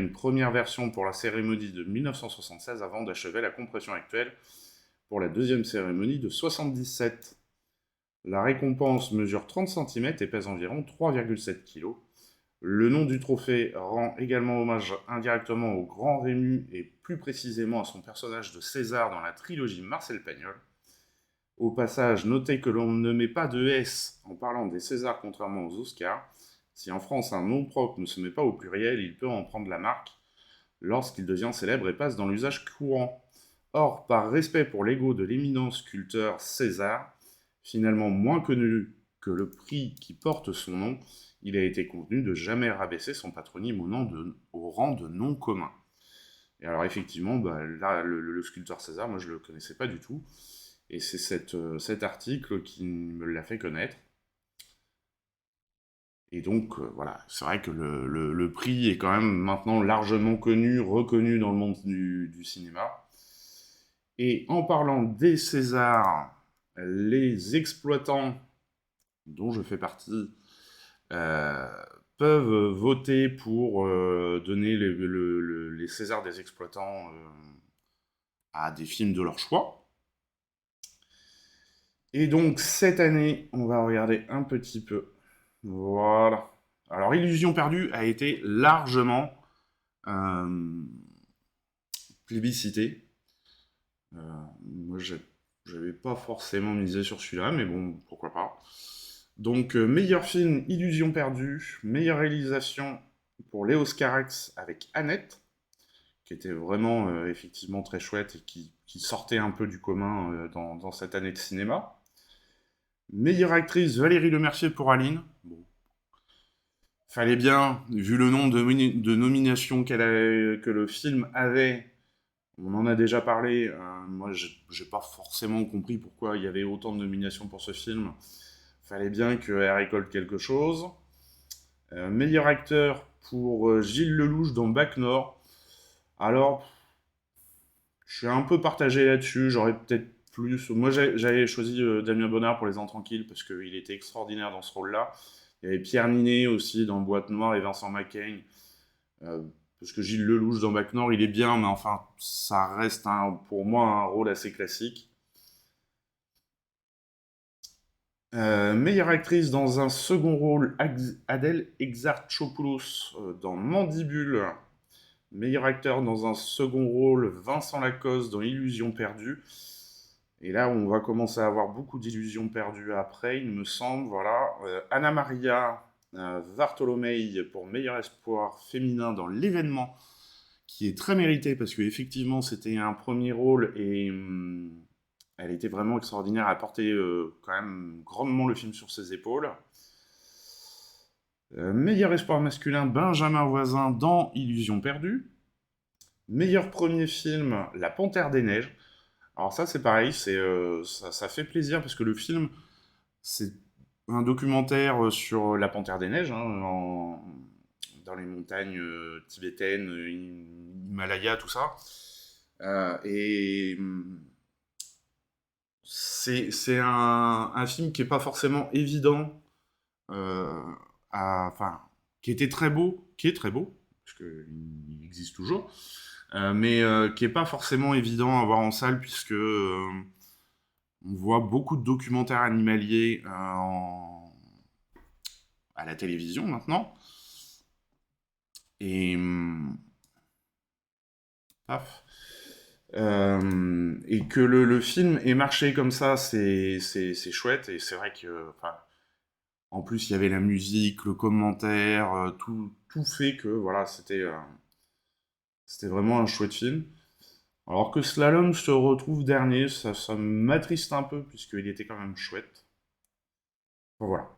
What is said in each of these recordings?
une première version pour la cérémonie de 1976 avant d'achever la compression actuelle pour la deuxième cérémonie de 1977. La récompense mesure 30 cm et pèse environ 3,7 kg. Le nom du trophée rend également hommage indirectement au grand Rému et plus précisément à son personnage de César dans la trilogie Marcel Pagnol. Au passage, notez que l'on ne met pas de S en parlant des Césars contrairement aux Oscars. Si en France un nom propre ne se met pas au pluriel, il peut en prendre la marque lorsqu'il devient célèbre et passe dans l'usage courant. Or, par respect pour l'ego de l'éminent sculpteur César, finalement moins connu que le prix qui porte son nom, il a été convenu de jamais rabaisser son patronyme au rang de nom commun. Et alors effectivement, là, le sculpteur César, moi je ne le connaissais pas du tout, et c'est cet article qui me l'a fait connaître. Et donc, voilà, c'est vrai que le prix est quand même maintenant largement connu, reconnu dans le monde du cinéma. Et en parlant des Césars, les exploitants, dont je fais partie, euh, peuvent voter pour donner les Césars des exploitants à des films de leur choix. Et donc, cette année, on va regarder un petit peu. Voilà. Alors, Illusion perdue a été largement euh, plébiscité. Moi, j'avais pas forcément misé sur celui-là, mais bon, pourquoi pas. Donc, meilleur film, Illusion perdue. Meilleure réalisation pour Léos Carax avec Annette, qui était vraiment effectivement très chouette et qui sortait un peu du commun dans cette année de cinéma. Meilleure actrice, Valérie Lemercier pour Aline. Bon. Fallait bien, vu le nombre de nominations que le film avait, on en a déjà parlé. Moi, j'ai pas forcément compris pourquoi il y avait autant de nominations pour ce film. Fallait bien qu'elle récolte quelque chose. Meilleur acteur pour Gilles Lelouch dans Bac Nord. Alors, je suis un peu partagé là-dessus. J'aurais peut-être plus. Moi, j'avais choisi Damien Bonnard pour Les Ans Tranquilles parce qu'il était extraordinaire dans ce rôle-là. Il y avait Pierre Ninet aussi dans Boîte Noire et Vincent Macaigne. Euh, parce que Gilles Lelouch dans Bac Nord, il est bien, mais enfin, ça reste pour moi un rôle assez classique. Meilleure actrice dans un second rôle, Adèle Exarchopoulos dans Mandibule. Meilleur acteur dans un second rôle, Vincent Lacoste dans Illusion perdue. Et là, on va commencer à avoir beaucoup d'illusions perdues après, il me semble. Voilà. Anna Maria Vartolomei pour meilleur espoir féminin dans L'événement, qui est très mérité parce qu'effectivement, c'était un premier rôle et elle était vraiment extraordinaire. Elle a porté quand même grandement le film sur ses épaules. Meilleur espoir masculin, Benjamin Voisin dans Illusion perdue. Meilleur premier film, La Panthère des Neiges. Alors ça, c'est pareil, ça fait plaisir parce que le film, c'est un documentaire sur la Panthère des Neiges, dans les montagnes tibétaines, Himalaya, tout ça. Et c'est un film qui est pas forcément évident, euh, enfin, qui était très beau, qui est très beau, parce qu'il existe toujours, mais qui est pas forcément évident à voir en salle puisque on voit beaucoup de documentaires animaliers à la télévision maintenant. Et paf. Et que le film ait marché comme ça, c'est chouette. Et c'est vrai que, enfin, en plus, il y avait la musique, le commentaire, tout fait que, voilà, c'était vraiment un chouette film. Alors que Slalom se retrouve dernier, ça m'attriste un peu, puisqu'il était quand même chouette. Bon, voilà.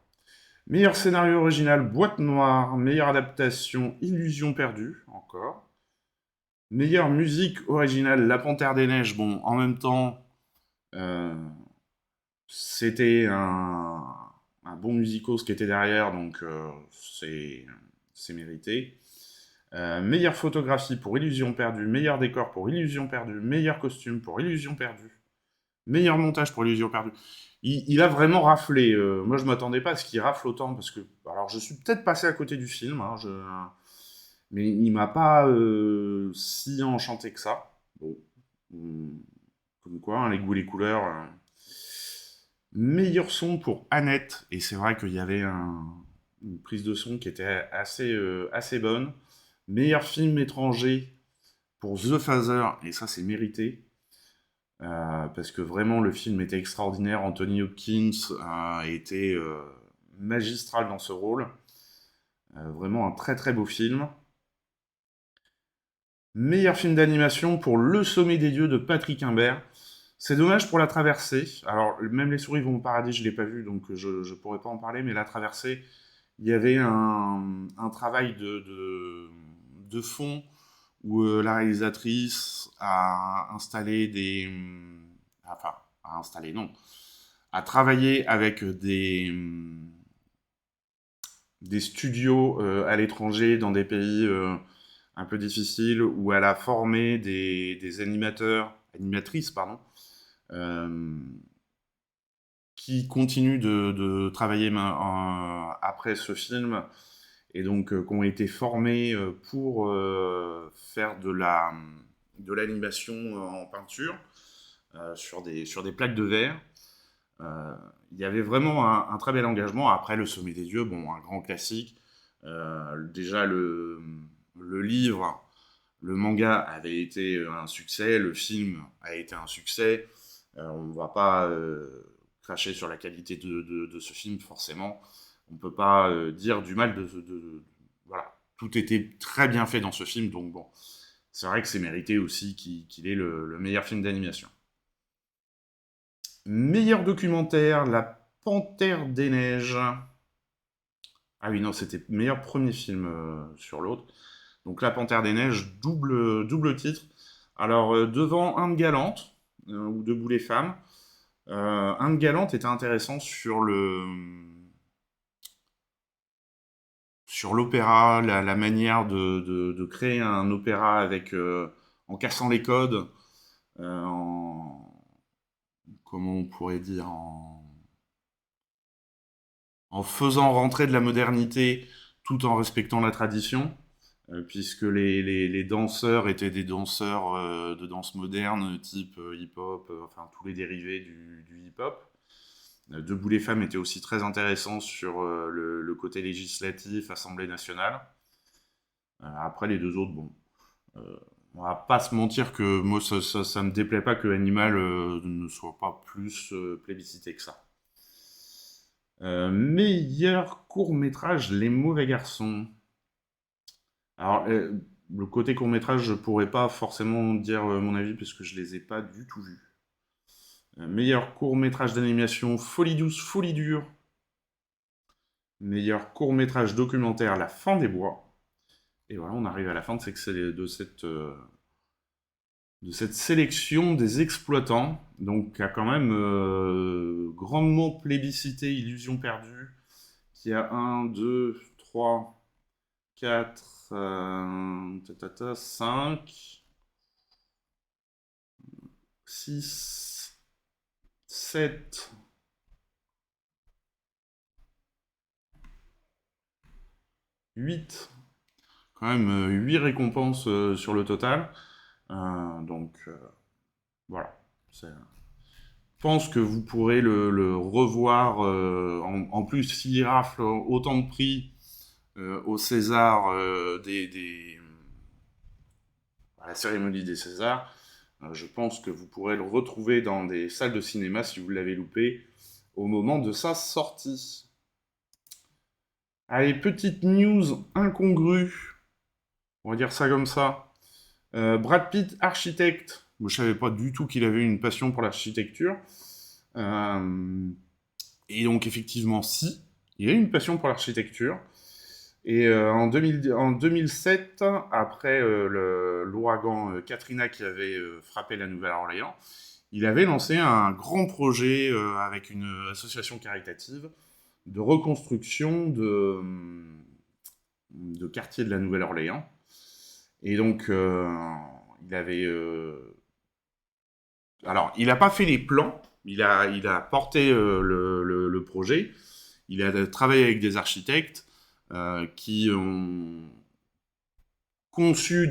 Meilleur scénario original, Boîte Noire. Meilleure adaptation, Illusion perdue, encore. Meilleure musique originale, La Panthère des Neiges. Bon, en même temps, euh, c'était un bon musicos qui était derrière, donc c'est mérité. Meilleure photographie pour Illusion perdue. Meilleur décor pour Illusion perdue. Meilleur costume pour Illusion perdue. Meilleur montage pour Illusion perdue. Il a vraiment raflé. Moi, je m'attendais pas à ce qu'il rafle autant parce que, alors, je suis peut-être passé à côté du film. Hein, Mais il m'a pas si enchanté que ça. Bon, hum, comme quoi, hein, les goûts, les couleurs. Meilleur son pour Annette, et c'est vrai qu'il y avait une prise de son qui était assez bonne. Meilleur film étranger pour The Father, et ça c'est mérité, parce que vraiment le film était extraordinaire. Anthony Hopkins était magistral dans ce rôle. Vraiment un très très beau film. Meilleur film d'animation pour Le Sommet des Dieux de Patrick Imbert. C'est dommage pour La Traversée. Alors, même Les Souris vont au paradis, je ne l'ai pas vu, donc je ne pourrais pas en parler, mais La Traversée, il y avait un travail de fond où la réalisatrice a installé enfin, a installé, non. A travaillé avec des studios à l'étranger, dans des pays un peu difficiles, où elle a formé des animatrices, pardon, euh, qui continuent de travailler après ce film, et donc qui ont été formés pour faire de l'animation en peinture sur des plaques de verre. Il y avait vraiment un très bel engagement. Après, Le Sommet des Dieux, bon, un grand classique. Déjà, le livre, le manga avait été un succès, le film a été un succès. On ne va pas cracher sur la qualité de ce film, forcément. On ne peut pas dire du mal voilà. Tout était très bien fait dans ce film, donc bon, c'est vrai que c'est mérité aussi qu'il ait le meilleur film d'animation. Meilleur documentaire, La Panthère des Neiges. Ah oui, non, c'était meilleur premier film sur l'autre. Donc La Panthère des Neiges, double titre. Alors, devant Inde Galante, ou Debout les femmes, Inde Galante était intéressant sur l'opéra, la manière de créer un opéra avec, en cassant les codes, comment on pourrait dire, en faisant rentrer de la modernité tout en respectant la tradition, puisque les danseurs étaient des danseurs de danse moderne, type hip-hop, enfin tous les dérivés du hip-hop. Debout les femmes était aussi très intéressant sur le côté législatif, Assemblée nationale. Après les deux autres, bon, euh, on va pas se mentir que moi ça me déplaît pas que Animal ne soit pas plus plébiscité que ça. Meilleur court-métrage, Les Mauvais Garçons. Alors, le côté court-métrage, je pourrais pas forcément dire mon avis parce que je les ai pas du tout vus. Meilleur court-métrage d'animation, Folie douce, Folie dure. Meilleur court-métrage documentaire, La fin des bois. Et voilà, on arrive à la fin de cette sélection des exploitants. Donc, il y a quand même grandement plébiscité Illusion perdue, qui a 1, 2, 3, 4, 5, 6, 7, 8. Quand même 8 récompenses sur le total. Donc voilà. Je pense que vous pourrez le revoir. En plus, s'il rafle autant de prix au César à la cérémonie des Césars, je pense que vous pourrez le retrouver dans des salles de cinéma si vous l'avez loupé au moment de sa sortie. Allez, petite news incongrue, on va dire ça comme ça. Brad Pitt, architecte. Moi, je savais pas du tout qu'il avait une passion pour l'architecture. Et donc, effectivement, si, il a une passion pour l'architecture. Et en 2007, après l'ouragan Katrina qui avait frappé la Nouvelle-Orléans, il avait lancé un grand projet avec une association caritative de reconstruction de quartiers de la Nouvelle-Orléans. Et donc, il avait... alors, il n'a pas fait les plans, il a porté le projet, il a travaillé avec des architectes qui ont conçu